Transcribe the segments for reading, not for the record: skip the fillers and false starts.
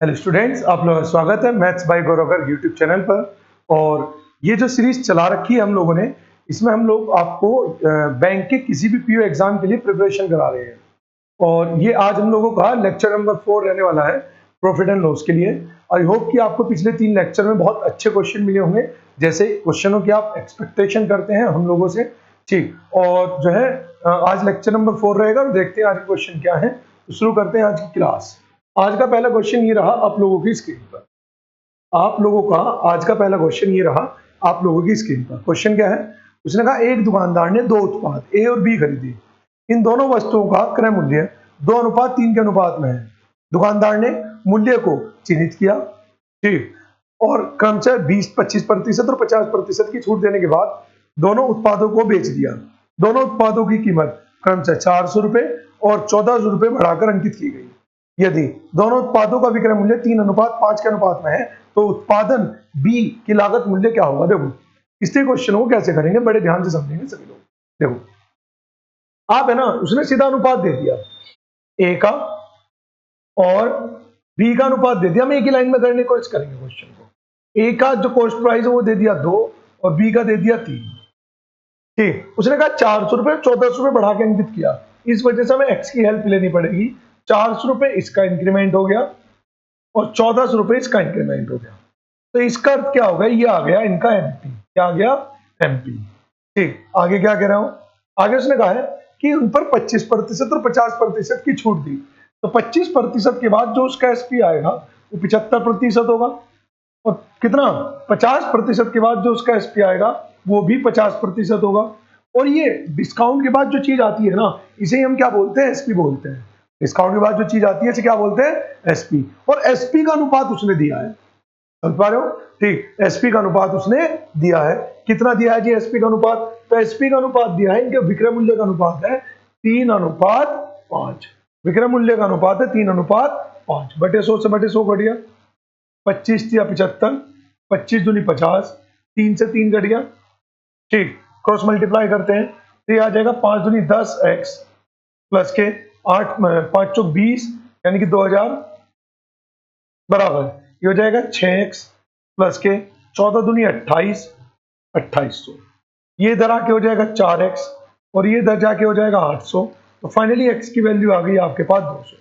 Hello students, आप लोगों का स्वागत है maths by Gaurav YouTube channel पर। और ये जो सीरीज चला रखी है हम लोगों ने, इसमें हम लोग आपको बैंक के किसी भी पीओ एग्जाम के लिए प्रिपरेशन करा रहे हैं। और ये आज हम लोगों का लेक्चर नंबर 4 रहने वाला है प्रॉफिट एंड लॉस के लिए। आई होप कि आपको पिछले 3 लेक्चर में बहुत अच्छे क्वेश्चन मिले होंगे, जैसे क्वेश्चनों की आप एक्सपेक्टेशन करते हैं हम लोगों से। ठीक, और जो है आज लेक्चर नंबर 4 रहेगा और देखते हैं आज के क्वेश्चन क्या है। तो शुरू करते हैं आज की क्लास। आज का पहला क्वेश्चन ये रहा आप लोगों की स्क्रीन पर। आप लोगों का आज का पहला क्वेश्चन ये रहा आप लोगों की स्क्रीन पर। क्वेश्चन क्या है? उसने कहा एक दुकानदार ने दो उत्पाद ए और बी खरीदे। इन दोनों वस्तुओं का क्रय मूल्य 2:3 के अनुपात में है। दुकानदार ने मूल्य को चिन्हित किया, ठीक, और क्रमशः 20-25% और 50% की छूट देने के बाद दोनों उत्पादों को बेच दिया। दोनों उत्पादों की कीमत क्रमशः 400 रुपए और 1400 रुपए बढ़ाकर अंकित की गई। यदि दोनों उत्पादों का विक्रय मूल्य 3:5 के अनुपात में है तो उत्पादन बी की लागत मूल्य क्या होगा? देखो इसके क्वेश्चन को कैसे करेंगे, बड़े ध्यान से समझेंगे सभी लोग। देखो आप है ना, उसने सीधा अनुपात दे दिया ए का और बी का अनुपात दे दिया। हम एक ही लाइन में करने की कोशिश करेंगे क्वेश्चन को। ए का जो कॉस्ट प्राइस है वो दे दिया 2 और बी का दे दिया 3। ठीक, उसने कहा 400 रुपए 1400 रुपए बढ़ा के अंकित किया। इस वजह से हमें एक्स की हेल्प लेनी पड़ेगी। 400 रुपए इसका इंक्रीमेंट हो गया और 1400 रुपए इसका इंक्रीमेंट हो गया। तो इसका अर्थ क्या होगा? ये आ गया इनका एमपी। क्या आ गया? एमपी। ठीक, आगे क्या कह रहा हूं? आगे उसने कहा है कि उन पर 25% और 50% की छूट दी। तो 25% के बाद जो उसका एसपी आएगा वो 75% होगा और कितना 50% के बाद जो उसका एसपी आएगा वो भी 50% होगा। और ये डिस्काउंट के बाद जो चीज आती है ना, इसे हम क्या बोलते हैं? एसपी बोलते हैं। डिस्काउंट के बाद जो चीज आती है इसे क्या बोलते हैं? एसपी। और एसपी का अनुपात उसने दिया है, समझ पा रहे हो? ठीक, एसपी का अनुपात उसने दिया है। कितना दिया है जी एसपी का अनुपात? तो एसपी का अनुपात दिया है, इनके विक्रय मूल्य का अनुपात है 3:5। विक्रय मूल्य का अनुपात है 3:5। बटे 100 से बटे 100 कट गया। 25 या 75, 25 दूनी 50, 3 से 3 कट गया। ठीक, क्रॉस मल्टीप्लाई करते हैं तो ये आ जाएगा 5 दूनी 10x प्लस के 8 5 चौक 20 यानी कि 2000 बराबर ये हो जाएगा 6x प्लस के 14 दूनी 28 2800। ये इधर आके हो जाएगा 4x और ये इधर जाके हो जाएगा 800। तो फाइनली x की वैल्यू आ गई आपके पास 200।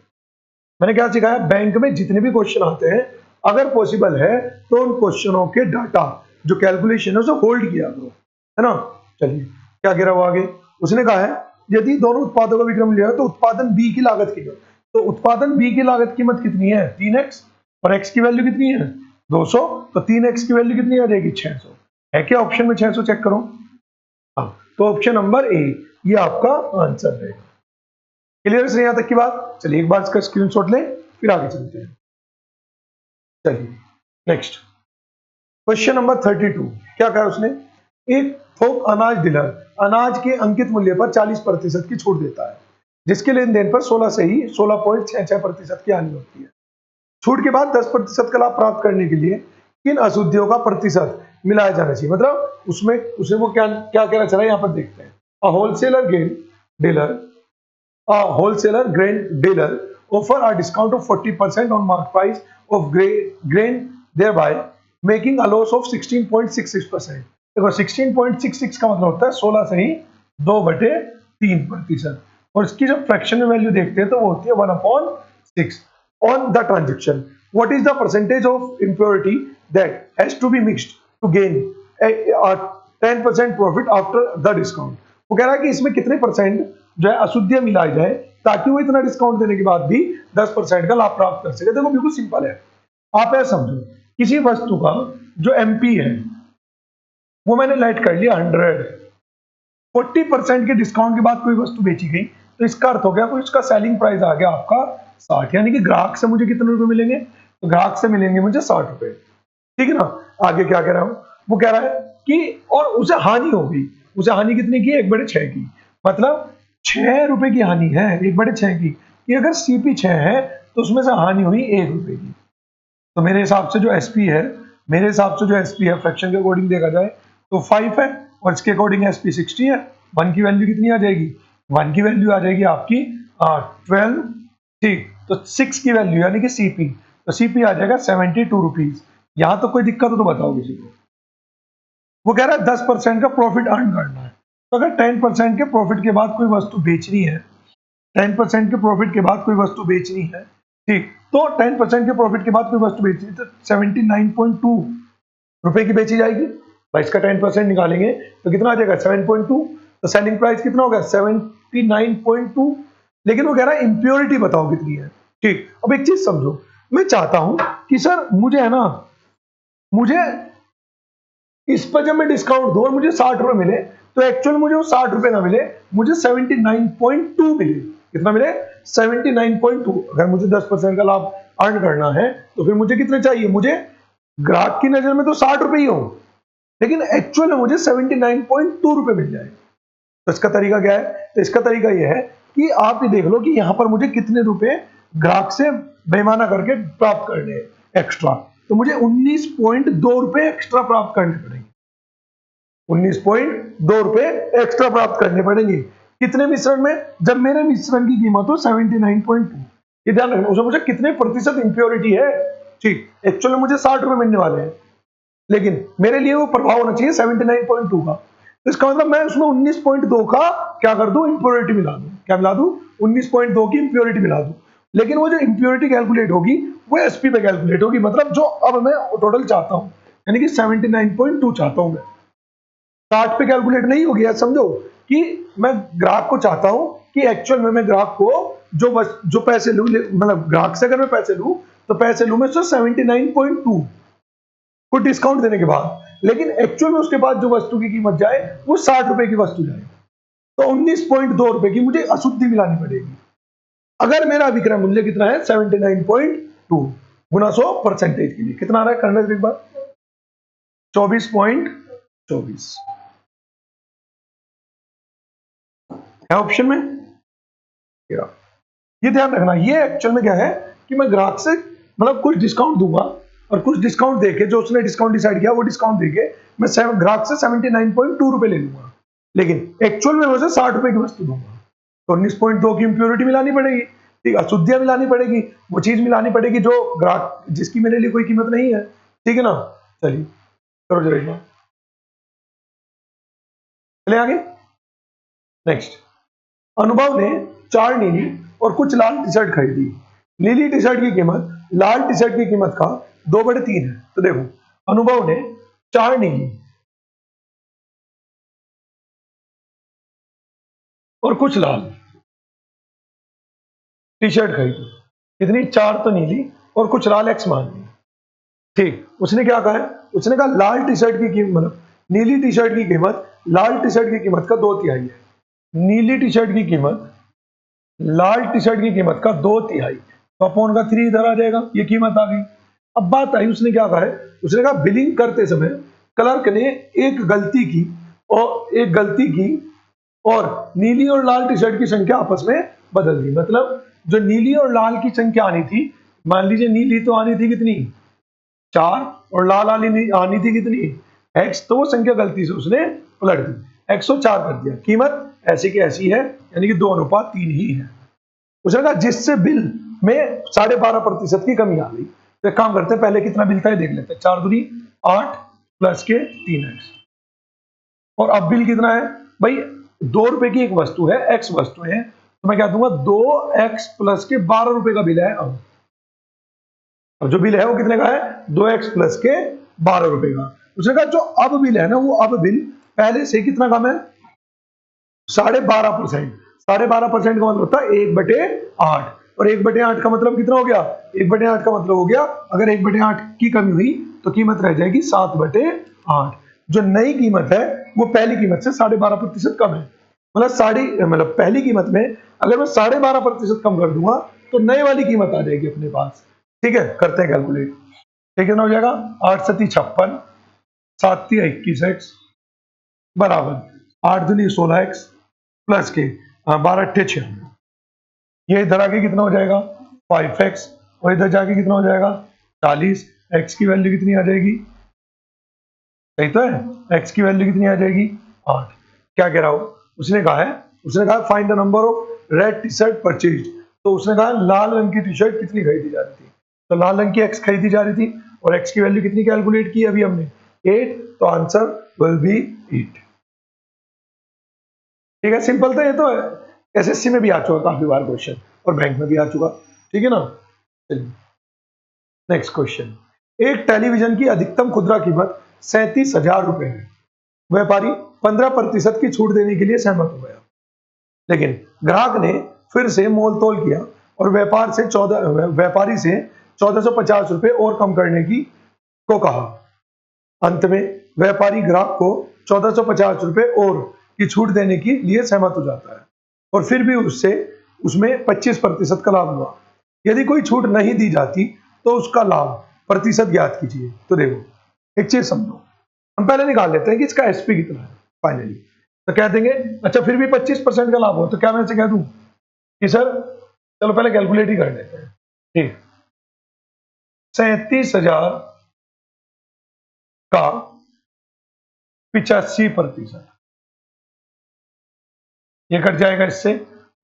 मैंने क्या सिखाया? बैंक में जितने भी क्वेश्चन आते हैं अगर पॉसिबल है तो उन क्वेश्चनों के डाटा जो कैलकुलेशन है उसे होल्ड किया करो, है ना। चलिए क्या कह रहा हूं आगे? उसने कहा है यदि दोनों उत्पादों का विक्रय मूल्य है तो उत्पादन बी की लागत कीमत। तो उत्पादन बी की लागत कीमत कितनी है? 3x और x की वैल्यू कितनी है? 200। तो 3x की वैल्यू कितनी आ जाएगी? 600। है क्या ऑप्शन में? 600 चेक करो। हाँ, तो ऑप्शन नंबर ए ये आपका आंसर रहेगा। क्लियर है यहां तक की बात? चलिए एक बार इसका स्क्रीनशॉट लें फिर आगे चलते हैं। चलिए नेक्स्ट क्वेश्चन नंबर 32। क्या कहा उसने? एक थोक अनाज डीलर अनाज के अंकित मूल्य पर 40% की छूट देता है, जिसके लेन देन पर 16 से ही 16.66% की हानि होती है। छूट के बाद 10% का लाभ प्राप्त करने के लिए किन अशुद्धियों का प्रतिशत मिलाया जाना चाहिए? मतलब उसमें उसे वो क्या क्या कहना चाह रहा है यहाँ पर देखते हैं। अ wholesaler grain dealer offer a discount of 40% on market price of grain, thereby making a loss of 16.66%। देखो 16.66 का मतलब होता है 16 से ही 2/3%। और इसकी जब फ्रैक्शनल वैल्यू देखते हैं तो वो होती है 1/6। on the transaction, what is the percentage of impurity that has to be mixed to gain a 10% profit after the discount? वो कह रहा है कि इसमें कितने परसेंट जो है अशुद्धियां मिलाई जाए ताकि वो इतना डिस्काउंट देने के बाद भी 10% का लाभ प्राप्त कर सके। देखो बिल्कुल सिंपल है। आप ऐसा समझो, किसी वस्तु का जो एमपी है वो मैंने लाइट कर लिया 100। 40% के डिस्काउंट के बाद कोई वस्तु बेची गई तो इसका अर्थ हो गया कोई उसका सेलिंग प्राइस आ गया आपका 60। यानी कि ग्राहक से मुझे कितने रुपए मिलेंगे? तो ग्राहक से मिलेंगे मुझे 60 रुपए। ठीक है ना। आगे क्या कह रहा हूं? वो कह रहा है कि और उसे हानि हो गई। उसे हानि कितनी की? 1/6 की। मतलब 6 रुपए की हानि है 1/6 की। कि अगर सीपी 6 है तो उसमें से हानि हुई 1 रुपए की। तो मेरे हिसाब से जो एसपी है, फ्रैक्शन के अकॉर्डिंग देखा जाए तो 5 है और इसके अकॉर्डिंग एसपी 60 है। 1 की वैल्यू कितनी आ जाएगी? 1 की वैल्यू आ जाएगी आपकी 12। ठीक, तो 6 की वैल्यू यानी कि सीपी तो सीपी आ जाएगा 72 रुपीज। यहां तो कोई दिक्कत हो तो बताओ किसी को। वो कह रहा है 10% का प्रॉफिट अर्न करना है। तो अगर 10% के प्रॉफिट के बाद कोई वस्तु बेचनी है, 10% के प्रॉफिट के बाद कोई वस्तु बेचनी है, ठीक, तो 10% के प्रॉफिट के बाद कोई वस्तु बेचनी है तो 79.2 रुपए की बेची जाएगी। भाई इसका 10% निकालेंगे तो कितना आ जाएगा 7.2। तो सेलिंग प्राइस कितना होगा 79.2। लेकिन वो कह रहा है इम्प्योरिटी बताओ कितनी है। ठीक, अब एक चीज समझो, मैं चाहता हूं कि सर मुझे है ना, मुझे इस पर जब मैं डिस्काउंट दूं और मुझे 60 रुपए मिले, तो एक्चुअल मुझे वो 60 रुपए ना मिले, मुझे 79.2 मिले। कितना मिले 79.2। अगर मुझे 10% का लाभ अर्न करना है तो फिर मुझे कितने चाहिए, मुझे ग्राहक की नजर में तो 60 रुपए ही हो, लेकिन एक्चुअल में मुझे 79.2 रुपए मिल जाए। तो इसका तरीका क्या है, तो इसका तरीका यह है कि आप ये देख लो कि यहां पर मुझे कितने रुपए ग्राहक से बेईमाना करके प्राप्त करने हैं एक्स्ट्रा। तो मुझे 19.2 रुपए एक्स्ट्रा प्राप्त करने पड़ेंगे। 19.2 रुपए एक्स्ट्रा प्राप्त करने पड़ेंगे। कितने मिश्रण में, जब मेरे मिश्रण की कीमत हो 79.2। ये ध्यान रखना, उसमें मुझे कितने प्रतिशत इंप्योरिटी है। ठीक, एक्चुअली मुझे 60 रुपए मिलने वाले हैं, लेकिन मेरे लिए वो प्रभाव होना चाहिए 79.2 का। तो इसका मतलब मैं उसमें 19.2 का क्या कर दूं, इंप्योरिटी मिला दूं। क्या मिला दूं, 19.2 की इंप्योरिटी मिला दूं। लेकिन वो जो इंप्योरिटी कैलकुलेट होगी वो एसपी पे कैलकुलेट होगी, मतलब जो अब मैं टोटल चाहता हूं, यानी कि 79.2 चाहता हूं मैं, 60 पे कैलकुलेट नहीं होगी। समझो कि मैं ग्राहक को चाहता हूं कि एक्चुअल में मैं ग्राहक को जो पैसे लूं, मतलब ग्राहक से अगर मैं पैसे लूं तो पैसे लूं मैं 79.2 को डिस्काउंट देने के बाद, लेकिन एक्चुअल में उसके बाद जो वस्तु की कीमत जाए वो 60 रुपए की वस्तु जाए। तो 19.2 रुपए की मुझे अशुद्धि मिलानी पड़ेगी। अगर मेरा विक्रय मूल्य कितना है 79.2 गुना 100 परसेंटेज के लिए कितना आ रहा है, करने एक बार 24.24 है ऑप्शन में। ये ध्यान रखना, ये एक्चुअल में क्या है कि मैं ग्राहक से मतलब कुछ डिस्काउंट दूंगा और कुछ डिस्काउंट देके, जो उसने डिस्काउंट डिसाइड किया वो डिस्काउंट देके मैं ग्राहक से 79.2 रुपए ले लूंगा, लेकिन एक्चुअल में उसे 60 रुपए की वस्तु दूंगा। तो 19.2 की इंप्योरिटी मिलानी पड़ेगी, ठीक, अशुद्धियां मिलानी पड़ेगी, वो चीज मिलानी पड़ेगी जो ग्राहक जिसकी मेरे लिए कोई कीमत नहीं है। ठीक है ना, चलिए करो जरा, चले आगे। नेक्स्ट, अनुभव ने 4 नीली और कुछ लाल टी शर्ट खरीदी। नीली टी शर्ट की कीमत लाल टी शर्ट की कीमत का 2/3 है। तो देखो, अनुभव ने 4 नीली और कुछ लाल टी शर्ट खरीदी। कितनी, 4 तो नीली और कुछ लाल एक्स मान ली। ठीक, उसने क्या कहा है, उसने कहा लाल टी शर्ट की कीमत, मतलब नीली टी शर्ट की कीमत लाल टी शर्ट की कीमत का 2/3 है। नीली टी शर्ट की कीमत लाल टी शर्ट की कीमत का 2/3, तो अपॉन का 3 इधर आ जाएगा, ये कीमत आ गई। अब बात आई, उसने क्या कहा है, उसने कहा बिलिंग करते समय क्लर्क ने एक गलती की और नीली और लाल टी शर्ट की संख्या आपस में बदल दी। मतलब जो नीली और लाल की संख्या आनी थी, मान लीजिए नीली तो आनी थी कितनी 4 और लाल आनी थी कितनी x, तो वो संख्या गलती से उसने पलट दी, 104 कर दिया। कीमत ऐसी की ऐसी है, यानी कि 2:3 ही है। उसने कहा जिससे बिल में 12.5% की कमी आ गई। तो एक काम करते हैं, पहले कितना बिल था ये देख लेते हैं। 4 दूनी 8 प्लस के 3x, और अब बिल कितना है भाई, 2 रुपए की एक वस्तु है, x वस्तु है, तो मैं क्या दूंगा 2x प्लस के 12 रुपए का बिल है। अब जो बिल है वो कितने का है, 2x प्लस के 12 रुपए का। उसने कहा जो अब बिल है ना, वो अब बिल पहले से कितना कम है, 12.5%। 12.5% का मतलब होता है 1/8, और 1/8 का मतलब कितना हो गया, 1/8 का मतलब हो गया अगर 1/8 की कमी हुई तो कीमत रह जाएगी 7/8। जो नई कीमत है वो पहली कीमत से 12.5% कम है। मतलब पहली कीमत में अगर मैं 12.5% कम कर दूंगा तो नए वाली कीमत आ जाएगी अपने पास। ठीक है, करते हैं कैलकुलेट। ठीक, कितना हो जाएगा, 8 सती 56, 7 × 21x बराबर 8 दूनी 16x प्लस के 12 × 6, ये इधर आके कितना हो जाएगा 5x, और इधर जाके कितना हो जाएगा 40। x की वैल्यू कितनी आ जाएगी, सही तो है, x की वैल्यू कितनी आ जाएगी 8। क्या कह रहा हूं, उसने कहा find the number of red T shirt purchase. तो उसने कहा लाल रंग की टी शर्ट कितनी खरीदी जाती थी। तो लाल रंग की एक्स खरीदी जा रही थी और एक्स की वैल्यू कितनी कैलकुलेट की अभी हमने 8, तो आंसर विल बी 8। ठीक है, सिंपल था ये तो। एसएससी में भी आ चुका काफी बार क्वेश्चन और बैंक में भी आ चुका। ठीक है ना। चलिए नेक्स्ट क्वेश्चन। एक टेलीविजन की अधिकतम खुदरा कीमत 37,000 रुपए है। व्यापारी 15% की छूट देने के लिए सहमत हो गया, लेकिन ग्राहक ने फिर से मोल तोल किया और व्यापारी से 1450 रुपए और कम करने की को कहा। अंत में व्यापारी ग्राहक को 1450 रुपए और की छूट देने के लिए सहमत हो जाता है और फिर भी उसमें 25% का लाभ हुआ। यदि कोई छूट नहीं दी जाती तो उसका लाभ प्रतिशत ज्ञात कीजिए। तो देखो एक चीज समझो, हम पहले निकाल लेते हैं कि इसका एसपी कितना है फाइनली। तो कह देंगे अच्छा फिर भी 25% का लाभ हो, तो क्या मैं इसे कह दूं कि सर चलो पहले कैलकुलेट ही कर लेते हैं। ठीक, 37,000 का 85%, ये कट जाएगा, इससे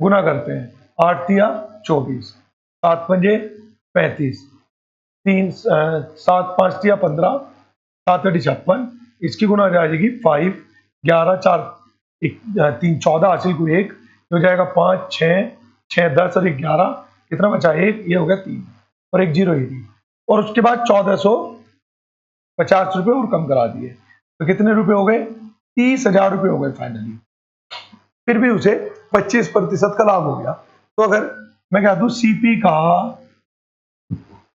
गुना करते हैं। 8 तिया 24, 7 पंजे 35, 7 5 तिया 15, 7 अठी 56, इसकी गुना आ जाएगी 5, 11 4 3 14 हासिल को 1, हो जाएगा 5 6 6 10 और 11, कितना बचा 1, ये हो गया 3 और 1 0 ही थी। और उसके बाद 1450 रुपए और कम करा दिए, तो कितने रुपए हो गए 30,000 रुपए हो गए फाइनली। फिर भी उसे 25% का लाभ हो गया। तो अगर मैं कह दूं सीपी का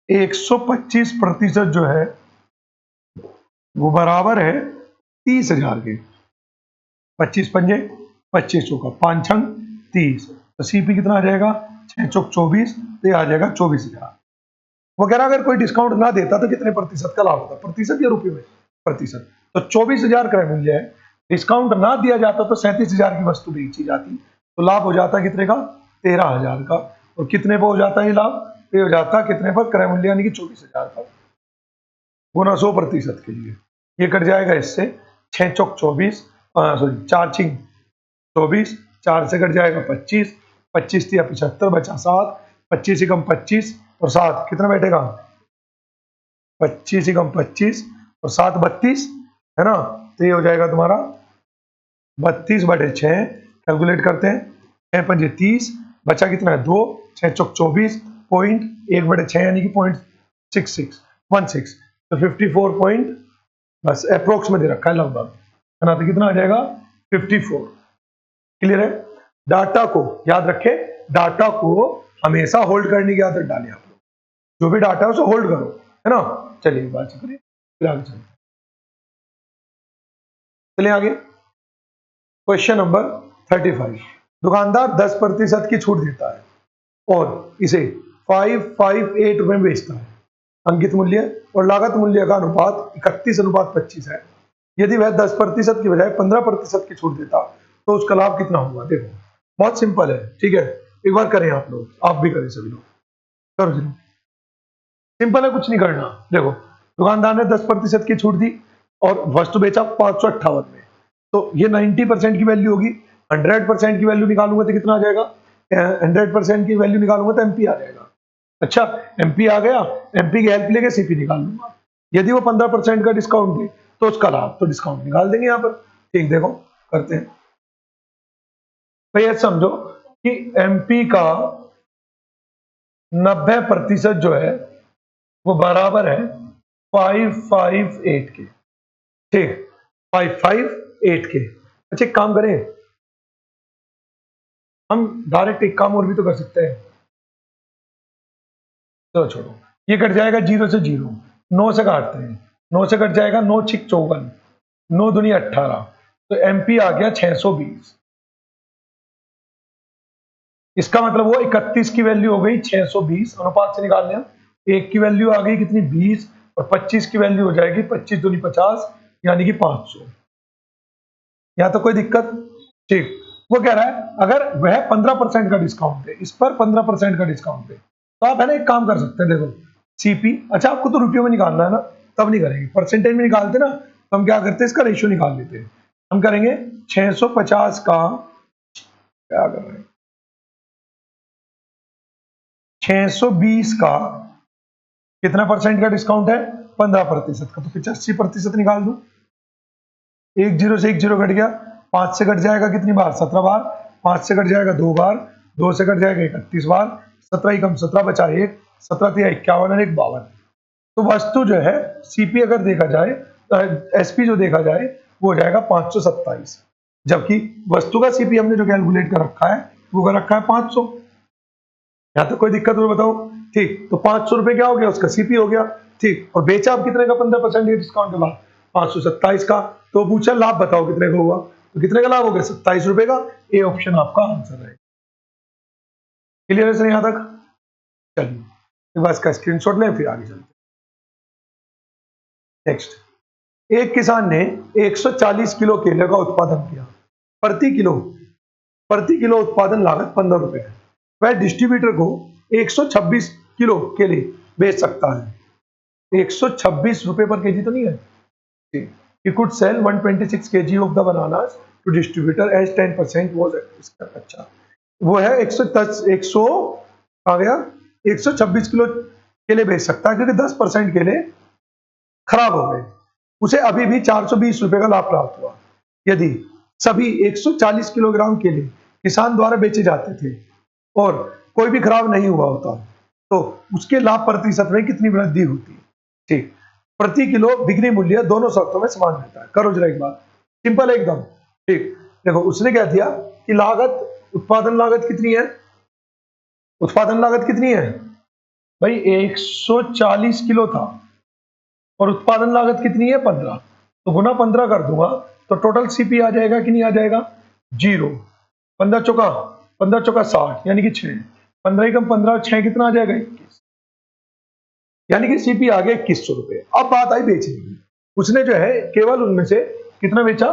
125% जो है वो बराबर है 30,000 के। 25 पंजे 25 चौका 5 छंग 30, तो सीपी कितना आ जाएगा 6 चौक 24, तो ये आ जाएगा 24,000। वो कह रहा अगर कोई डिस्काउंट ना देता तो कितने प्रतिशत का लाभ होता, प्रतिशत या रुपये में प्रतिशत। तो 24,000 क्रय मूल्य है, डिस्काउंट ना दिया जाता तो 37,000 की वस्तु बेची जाती, तो लाभ हो जाता कितने का 13,000 का। और कितने पर हो जाता ये लाभ, ये हो जाता कितने पर क्रय मूल्य यानी कि 24,000 का गुना 100% के लिए। ये कट जाएगा इससे 6 चौक 24, सॉरी 4 छिंग 24, 4 से कट जाएगा 25, 25 तिया 75 बचा 7, 25 एकम 25 और 7 कितना बैठेगा 25 एकम 25 और 7 32 है ना। तो ये हो जाएगा तुम्हारा 32/6, कैलकुलेट करते हैं 6 पंजे 30, बचा कितना है 2, 6 चौक 24 पॉइंट 1/6 यानी कि 0.6616, तो 54 पॉइंट बस अप्रोक्स में दे रखा है लगभग, है ना। तो कितना आ जाएगा 54। क्लियर है। डाटा को याद रखें, डाटा को हमेशा होल्ड करने की आदत डालें आप लोग, जो भी डाटा है उसे होल्ड करो, है ना। चलिए बात करिए, फिर आगे चलते हैं। चलिए आगे क्वेश्चन नंबर 35। दुकानदार 10% की छूट देता है और इसे 558 रुपए में बेचता है। अंकित मूल्य और लागत मूल्य का अनुपात 31:25 है। यदि वह 10% की बजाय 15% की छूट देता तो उसका लाभ कितना होगा। देखो बहुत सिंपल है, ठीक है, एक बार करें आप लोग, आप भी करें, सभी लोग करो जरूर। सिंपल है, कुछ नहीं करना। देखो दुकानदार ने 10% की छूट दी और वस्तु बेचा 558 में, तो ये 90% की वैल्यू होगी। 100% की वैल्यू निकालूंगा तो कितना आ जाएगा, 100% की वैल्यू निकालूंगा तो एमपी आ जाएगा। अच्छा एमपी आ गया, एमपी की हेल्प लेके सीपी निकाल लूंगा। यदि वो 15% का डिस्काउंट दे तो उसका लाभ, तो डिस्काउंट निकाल देंगे यहाँ पर। ठीक, देखो करते हैं भाई। ये समझो कि एमपी का 90% जो है वो बराबर है 558 के। ठीक, 558 के। अच्छा एक काम करें, हम डायरेक्ट एक काम और भी तो कर सकते हैं। चलो छोड़ो, ये कट जाएगा 0 से 0, 9 से काटते हैं, 9 से कट जाएगा 9 छिक 54, 9 दूनी 18, तो एमपी आ गया 620। इसका मतलब वो 31 की वैल्यू हो गई 620, अनुपात से निकाल लिया। एक की वैल्यू आ गई कितनी 20 और 25 की वैल्यू हो जाएगी 25 दूनी 50 यानी कि 500। यहाँ तो कोई दिक्कत। ठीक, वो कह रहा है अगर वह 15% का डिस्काउंट दे, इस पर 15% का डिस्काउंट दे, तो आप है ना एक काम कर सकते हैं। देखो सीपी, अच्छा आपको तो रुपयों में निकालना है ना, तब नहीं करेंगे, परसेंटेज में निकालते ना, तो हम क्या करते हैं इसका रेशियो निकाल लेते हैं। हम करेंगे 650 का, क्या कर रहे हैं, 620 का कितना परसेंट का डिस्काउंट है? 15% का। तो 85% निकाल दूं। 10 से 10 घट गया, 5 से घट जाएगा कितनी बार? 17 बार। 5 से घट जाएगा 2 बार, 2 से घट जाएगा 31 बार, 17 ही कम 17 बचा 1, 17 तिया 51 और 1 52। तो वस्तु जो है सीपी अगर देखा जाए, एसपी जो देखा जाए वो हो जाएगा 527, जबकि वस्तु का सीपी हमने जो कैलकुलेट कर रखा है वो कर रखा है 500। यहाँ तो कोई दिक्कत हो बताओ? ठीक, तो 500 रुपए क्या हो गया? उसका सीपी हो गया। ठीक, और बेचा आप कितने का? 15% डिस्काउंट के बाद 527 का। तो पूछा लाभ बताओ कितने का हुआ, तो कितने का लाभ हो गया? 27 रुपए का। ए ऑप्शन आपका आंसर है। क्लियर है सर यहां तक? चलिए एक बार इसका स्क्रीनशॉट लें फिर आगे चलते। नेक्स्ट, एक किसान ने 140 किलो केले का उत्पादन किया। प्रति किलो उत्पादन लागत 15 रुपए है। वह डिस्ट्रीब्यूटर को 126 किलो केले बेच सकता है। 126 रुपए पर केजी तो नहीं है? He could sell 126 kg of the bananas to distributor as 10% was अच्छा, वो है 110 100 आ गया 126 किलो केले बेच सकता है क्योंकि 10% केले खराब हो गए। उसे अभी भी 420 रुपए का लाभ प्राप्त हुआ। यदि सभी 140 किलोग्राम केले किसान द्वारा बेचे जाते थे और कोई भी खराब नहीं हुआ होता तो उसके लाभ प्रतिशत में कितनी वृद्धि होती? ठीक, प्रति किलो बिक्री मूल्य दोनों शर्तों में समान रहता है। करो जरा एक बार, सिंपल है एकदम। ठीक, देखो उसने क्या दिया कि लागत, उत्पादन लागत कितनी है? उत्पादन लागत कितनी है भाई? 140 किलो था और उत्पादन लागत कितनी है? 15। तो गुना 15 कर दूंगा तो टोटल सीपी आ जाएगा कि नहीं आ जाएगा? 0। 15 चौका 60 यानी कि 6। 15 ही कम 15 और 6 कितना आ जाएगा? 21। यानी कि सीपी आ गया 2100 रुपए। अब बात आई बेचने की। उसने जो है केवल उनमें से कितना बेचा?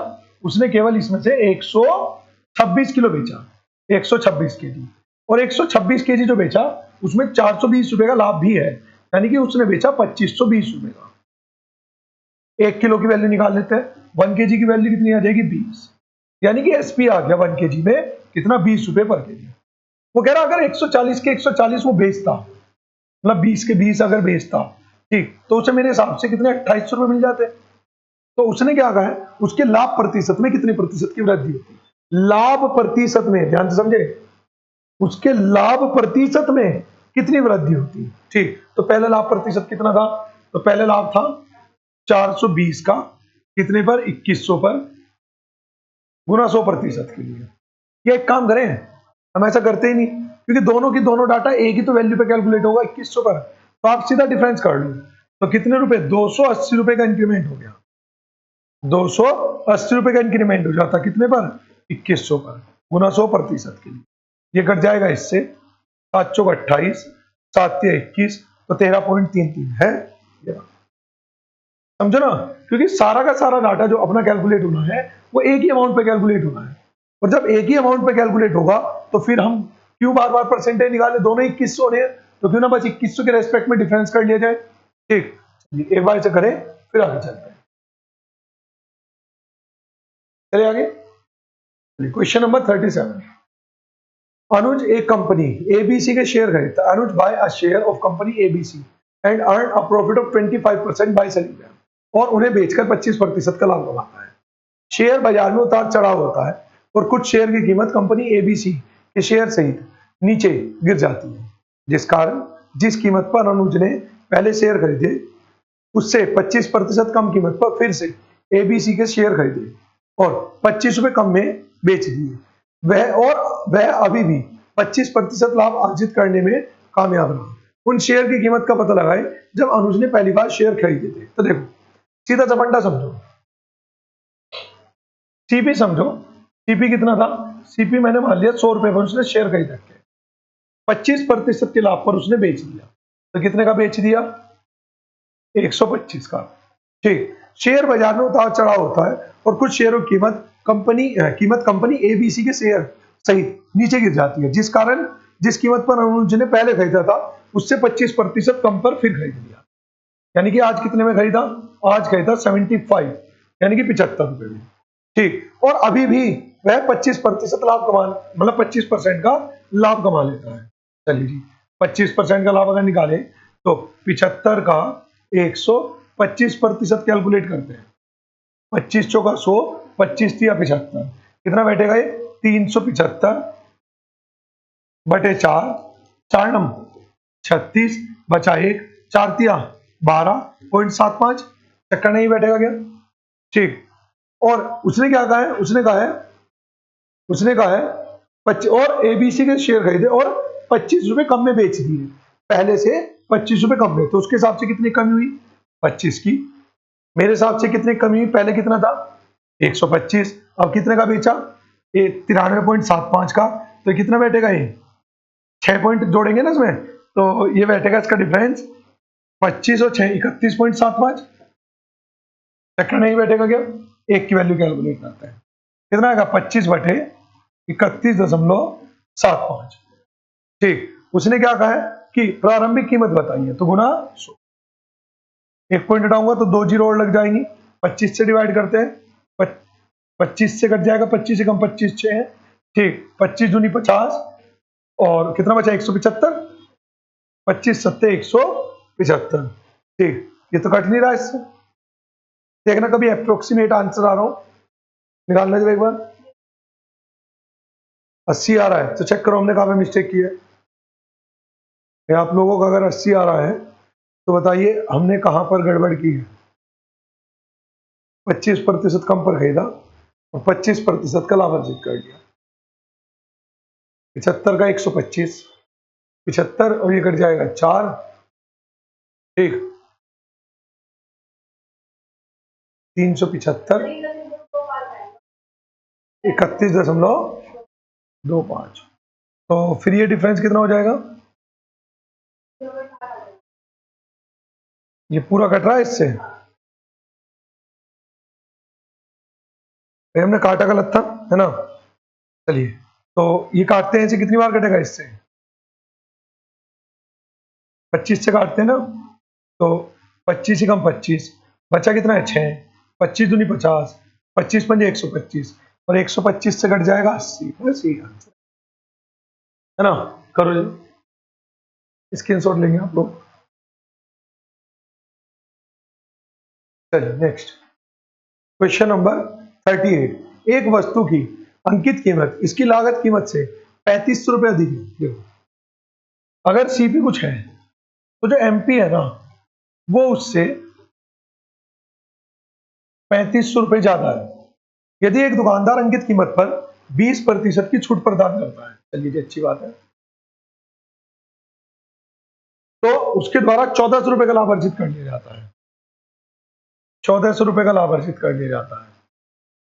उसने केवल इसमें से 126 किलो बेचा, 126 केजी। और 126 केजी जो बेचा उसमें 420 रुपए का लाभ भी है, यानी कि उसने बेचा 2520 रुपए का। 1 किलो की वैल्यू निकाल लेते हैं। 1 केजी की वैल्यू कितनी आ जाएगी? 20। यानी कि एसपी आ गया 1 केजी में कितना? 20 रुपए पर केजी। वो कह रहा अगर 140 के 140 वो बेचता, मतलब 20 के 20 अगर बेचता, ठीक, तो उसे मेरे हिसाब से कितने? 2800 रुपए मिल जाते। तो उसने क्या कहा है? उसके लाभ प्रतिशत में कितने प्रतिशत की वृद्धि होती? लाभ प्रतिशत में, ध्यान से समझे, उसके लाभ प्रतिशत में कितनी वृद्धि होती? ठीक, तो पहले लाभ प्रतिशत कितना था? तो पहले लाभ था 420 का, कितने पर? 2100 पर, गुना 100% के लिए। ये एक काम करें, हम ऐसा करते ही नहीं क्योंकि दोनों की दोनों डाटा एक ही तो वैल्यू पे कैलकुलेट होगा 2100 पर, तो आप सीधा डिफरेंस कर लो। तो कितने रुपए? 280 रुपए का इंक्रीमेंट हो गया। 280 रुपए का इंक्रीमेंट हो जाता कितने पर? 2100 पर, गुना 100% के लिए। ये कट जाएगा इससे, 7 चौक 28, 7 21, तो 13.33 है। समझो ना, क्योंकि सारा का सारा डाटा जो अपना कैलकुलेट होना है वो एक ही अमाउंट पे कैलकुलेट होना है, और जब एक ही अमाउंट पे कैलकुलेट होगा तो फिर हम क्यों बार बार परसेंटेज निकाले? दोनों 2100 होने हैं तो क्यों ना बस 2100 के रेस्पेक्ट में डिफरेंस कर लिया जाए। ठीक, एक बार इसे करें फिर आगे चलते हैं। चलिए आगे, क्वेश्चन नंबर 37। अनुज एक कंपनी एबीसी के शेयर खरीदता। Anuj buy a share of company ABC and earn a profit of 25% by selling them, और उन्हें बेचकर 25% का लाभ कमाता है। शेयर बाजार में उतार चढ़ाव होता है और कुछ शेयर की कीमत कंपनी एबीसी के शेयर सहित नीचे गिर जाती है, जिस कारण जिस कीमत पर अनुज ने पहले शेयर खरीदे उससे 25% कम कीमत पर फिर से एबीसी के शेयर खरीदे और 25 रुपए कम में बेच दिए। वह अभी भी 25% लाभ अर्जित करने में कामयाब रहा। उन शेयर की कीमत का पता लगाए जब अनुज ने पहली बार शेयर खरीदे थे। तो देखो सीधा चपंडा समझो, सीपी समझो। सीपी कितना था? सीपी मैंने मान लिया 100 रुपए पर उसने शेयर खरीद रखे, 25% के लाभ पर उसने बेच दिया। तो कितने का बेच दिया? 125 का। ठीक, शेयर बाजार में उतार चढ़ाव होता है और कुछ शेयरों की कीमत कंपनी एबीसी के शेयर सहित नीचे गिर जाती है, जिस कारण जिस कीमत पर अनुज ने पहले खरीदा था उससे 25% कम पर फिर खरीद लिया। यानी कि आज कितने में खरीदा? आज खरीदा 75, यानी कि 75 रुपए में। ठीक, और अभी भी वह 25% लाभ कमा, मतलब 25% का लाभ कमा लेता है। चलिए जी, 25% का लाभ अगर निकाले तो 75 का 125% कैलकुलेट करते हैं। 25 चौका 100, 25 तिया 75, कितना बैठेगा ये 375 बटे 4, 4 नम 36 बचा 1, 4 तिया 12.75, चक्कर नहीं बैठेगा क्या? ठीक। और उसने क्या कहा है, उसने कहा है और एबीसी के शेयर खरीदे और 25 रुपए कम में बेच दिए, पहले से 25 रुपए कम में, तो उसके हिसाब से कितनी कमी हुई 25 की। मेरे हिसाब से कितनी कमी हुई, पहले कितना था 125, अब कितने का बेचा 93.75 का, तो कितना बैठेगा ये 6 पॉइंट जोड़ेंगे ना इसमें, तो ये बैठेगा इसका डिफरेंस 25 और 6 31.75, चक्कर नहीं बैठेगा क्या? एक की वैल्यू कैलकुलेट करते हैं, कितना आएगा 25 बटे 31.75। ठीक। उसने क्या कहा है कि प्रारंभिक कीमत बताइए, तो गुना 100, एक पॉइंट हटाऊंगा तो 2 जीरो और लग जाएंगी, 25 से डिवाइड करते हैं, 25 से कट जाएगा, 25 से कम 25 6 है। ठीक। 25 दूनी 50 और कितना बचा 175, 25 सत्ते 175। ठीक। ये तो कट नहीं रहा, इससे देखना कभी अप्रोक्सीमेट आंसर आ रहा हो, निकालना जरा एक बार। 80 आ रहा है तो चेक करो हमने कहाँ पे मिस्टेक की है। आप लोगों का अगर 80 आ रहा है तो बताइए हमने कहां पर गड़बड़ की है। 25% कम पर खरीदा और 25% का लाभ अर्जित कर लिया। 75 का 125, 75 और ये कट जाएगा 4। ठीक। 375 31.25, तो फिर ये डिफरेंस कितना हो जाएगा, ये पूरा कट रहा है इससे, हमने काटा गलत था है ना। चलिए तो ये काटते हैं, इसे कितनी बार कटेगा, इससे 25 से काटते हैं ना, तो 25 से कम 25 बचा कितना है 6, 25 दूनी 50, 25 पंजे 125 और 125 से कट जाएगा 80, बस यही आंसर है ना। करो जी, स्क्रीनशॉट लेंगे आप लोग। चलिए नेक्स्ट क्वेश्चन नंबर 38। एक वस्तु की अंकित कीमत इसकी लागत कीमत से 3500 रुपये अधिक है। देखो अगर सीपी कुछ है तो जो एमपी है ना वो उससे 3500 रुपये ज्यादा है। यदि एक दुकानदार अंकित कीमत पर 20% की छूट प्रदान करता है, चलिए जी अच्छी बात है, तो उसके द्वारा 1400 रुपये का लाभ अर्जित कर लिया जाता है। 1400 रुपये का लाभ अर्जित कर लिया जाता है।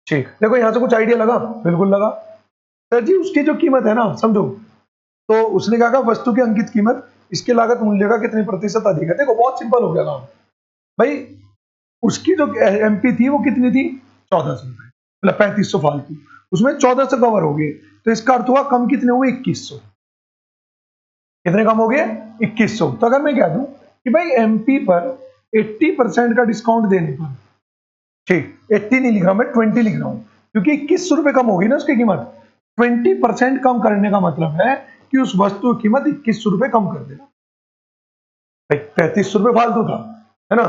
ठीक। देखो यहां से कुछ आइडिया लगा, बिल्कुल लगा सर जी। उसकी जो कीमत है ना समझो, तो उसने कहा वस्तु की अंकित कीमत इसके लागत मूल्य का कितने प्रतिशत अधिक है। देखो बहुत सिंपल हो गया काम भाई, उसकी जो एमपी थी वो कितनी थी 1400 रुपए, मतलब 3500 फालतू, उसमें 1400 कवर हो गए, तो इसका अर्थ हुआ कम कितने हुए 2100। कितने कम हो गए 2100। तो अगर मैं कह दूं कि भाई एमपी पर 80% का डिस्काउंट देने पर, ठीक 80 नहीं लिख रहा मैं 20 लिख रहा हूं, क्योंकि 2100 रुपए कम होगी ना उसकी कीमत। 20% कम करने का मतलब है कि उस वस्तु की कीमत 2100 रुपए कम कर देना। 3500 रुपए फालतू था है ना,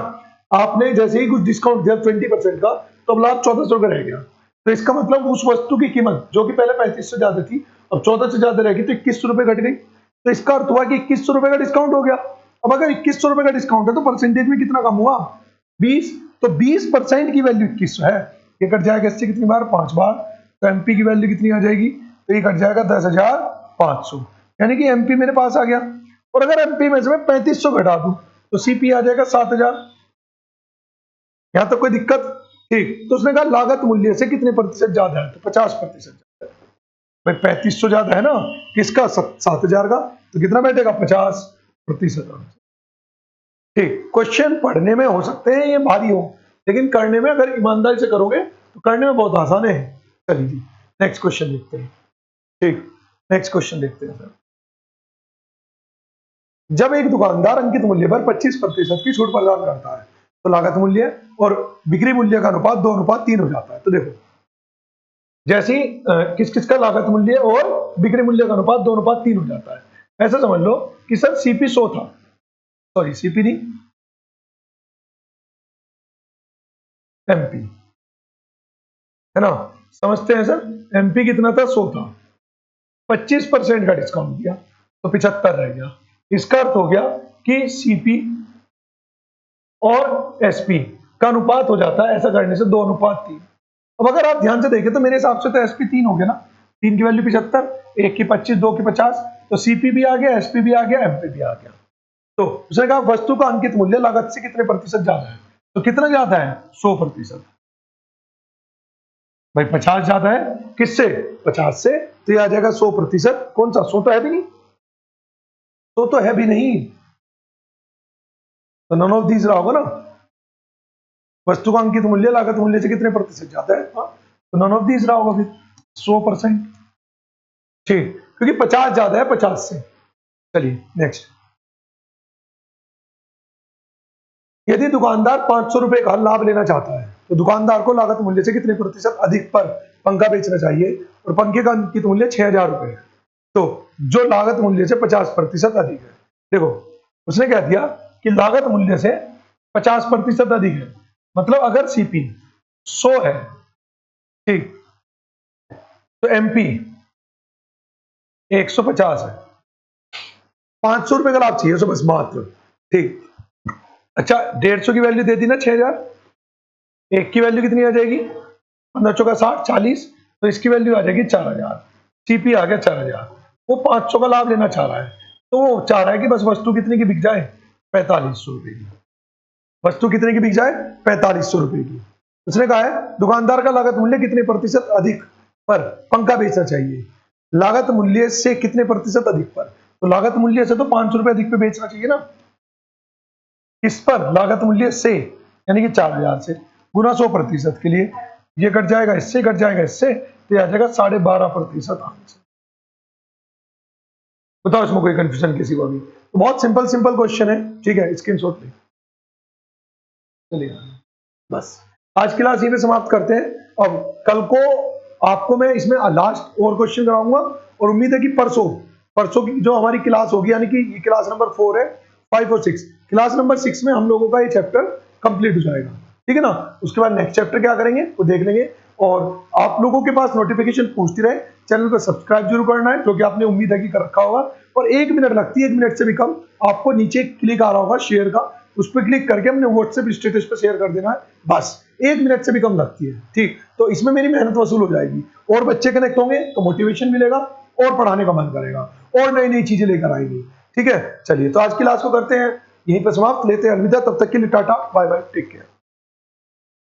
आपने जैसे ही कुछ डिस्काउंट दिया 20% का, तो अब लाभ 1400 रुपए रह गया। तो इसका मतलब उस वस्तु की कीमत जो कि पहले 35 से ज्यादा थी अब 14 से ज्यादा रहेगी, तो 2100 रुपए घट गई। तो इसका अर्थ हुआ कि 2100 रुपए का डिस्काउंट हो गया। अब अगर 2100 रुपए का डिस्काउंट है तो परसेंटेज में कितना कम हुआ 20, तो 20% की वैल्यू 2100 है। ये कट जाएगा इससे कितनी बार 5 बार, तो एमपी की वैल्यू कितनी आ जाएगी, तो ये कट जाएगा 10,500, यानी कि एमपी मेरे पास आ गया। और अगर एमपी में से मैं 3500 घटा दूं तो सीपी आ जाएगा 7000। यहां तक कोई दिक्कत? ठीक। तो उसने कहा लागत मूल्य से कितने प्रतिशत ज्यादा है, तो 50% ज्यादा है। भाई 3500 ज्यादा है ना किसका 7000 का, तो कितना बैठेगा 50%। ठीक। क्वेश्चन पढ़ने में हो सकते हैं ये भारी हो, लेकिन करने में अगर ईमानदारी से करोगे तो करने में बहुत आसान है। चलिए जी नेक्स्ट क्वेश्चन देखते हैं। ठीक। नेक्स्ट क्वेश्चन देखते हैं सर। जब एक दुकानदार अंकित मूल्य पर 25% की छूट प्रदान करता है तो लागत मूल्य और बिक्री मूल्य का अनुपात 2:3 हो जाता है। तो देखो जैसे ही किस किस का लागत मूल्य और बिक्री मूल्य का अनुपात 2:3 हो जाता है, ऐसा समझ लो कि सर सीपी 100 था, सॉरी सीपी नहीं, एमपी, है ना। समझते हैं सर, एमपी कितना था, 100 था, 25% का डिस्काउंट दिया तो 75 रह गया। इसका अर्थ हो गया कि सीपी और एसपी का अनुपात हो जाता है ऐसा करने से 2:3। अब अगर आप ध्यान से देखें तो मेरे हिसाब से तो एसपी 3 हो गया ना, 3 की वैल्यू 75, 1 की 25, 2 की 50, तो सीपी भी आ गया, एसपी भी आ गया, एमपी भी आ गया। तो उसने कहा वस्तु का अंकित मूल्य लागत से कितने प्रतिशत ज्यादा है, तो कितना ज्यादा है, 100%। भाई 50 ज्यादा है किससे, 50 से, तो ये आ जाएगा 100%। कौन सा 100 तो है भी नहीं, 100 तो है भी नहीं, तो नन ऑफ दीज रहा होगा ना। वस्तु का अंकित मूल्य लागत मूल्य से कितने प्रतिशत ज्यादा है, हाँ? तो नन ऑफ दीज रहा होगा फिर 100%। ठीक, क्योंकि 50 ज्यादा है 50 से। चलिए नेक्स्ट, यदि दुकानदार 500 रुपए का लाभ लेना चाहता है तो दुकानदार को लागत मूल्य से कितने प्रतिशत अधिक पर पंखा बेचना चाहिए, और पंखे का अंकित मूल्य 6000 रुपए है, तो जो लागत मूल्य से 50% अधिक है। देखो उसने क्या दिया कि लागत मूल्य से 50% अधिक है, मतलब अगर सीपी 100 है, ठीक, तो एमपी 150 है, 500 रुपए का लाभ चाहिए उसे बस मात्र, ठीक। अच्छा 150 की वैल्यू दे दी ना 6000, एक की वैल्यू कितनी आ जाएगी, 15 चौका 60, 40, तो इसकी वैल्यू आ जाएगी 4000, सीपी आ गया 4000। वो 500 का लाभ लेना चाह रहा है, तो वो चाह रहा है कि बस वस्तु कितने की बिक जाए, 4500 रुपए की, वस्तु कितने की बिक जाए, 4500 रुपए की। उसने कहा है दुकानदार का लागत मूल्य कितने प्रतिशत अधिक पर पंखा बेचना चाहिए, लागत मूल्य से कितने प्रतिशत अधिक पर, तो लागत मूल्य से तो 500 रुपए अधिक पे बेचना चाहिए ना, इस पर लागत मूल्य से यानी कि 4000 से गुना 100% के लिए ये कट जाएगा इससे, कट जाएगा इससे, तो आ जाएगा 12.5% आंसर। बताओ इसमें कोई कंफ्यूजन किसी को भी, तो बहुत सिंपल सिंपल क्वेश्चन है, ठीक है, स्क्रीनशॉट ले चलिए। बस आज की क्लास यहीं पे समाप्त करते हैं। अब कल को आपको मैं इसमें लास्ट और क्वेश्चन कराऊंगा, और उम्मीद है कि परसों परसों की जो हमारी क्लास होगी, यानी कि ये क्लास नंबर 4 है, 5 और 6, क्लास नंबर 6 में हम लोगों का ये चैप्टर कंप्लीट हो जाएगा, ठीक है ना। उसके बाद नेक्स्ट चैप्टर क्या करेंगे वो देख लेंगे, और आप लोगों के पास नोटिफिकेशन पहुंचती रहे, चैनल को सब्सक्राइब जरूर करना है, जो कि आपने उम्मीद है कि कर रखा होगा। और 1 मिनट लगती है, 1 मिनट से भी कम, आपको नीचे क्लिक आ रहा होगा शेयर का, उस पर क्लिक करके हमने व्हाट्सएप स्टेटस पे शेयर कर देना है, बस 1 मिनट से भी कम लगती है, ठीक। तो इसमें मेरी मेहनत वसूल हो जाएगी, और बच्चे कनेक्ट होंगे तो मोटिवेशन मिलेगा, और पढ़ाने का मन करेगा, और नई नई चीजें लेकर आएंगे, ठीक है। चलिए तो आज की क्लास को करते हैं यहीं पर समाप्त, लेते हैं अलविदा, तब तक के लिए tata bye bye, take care.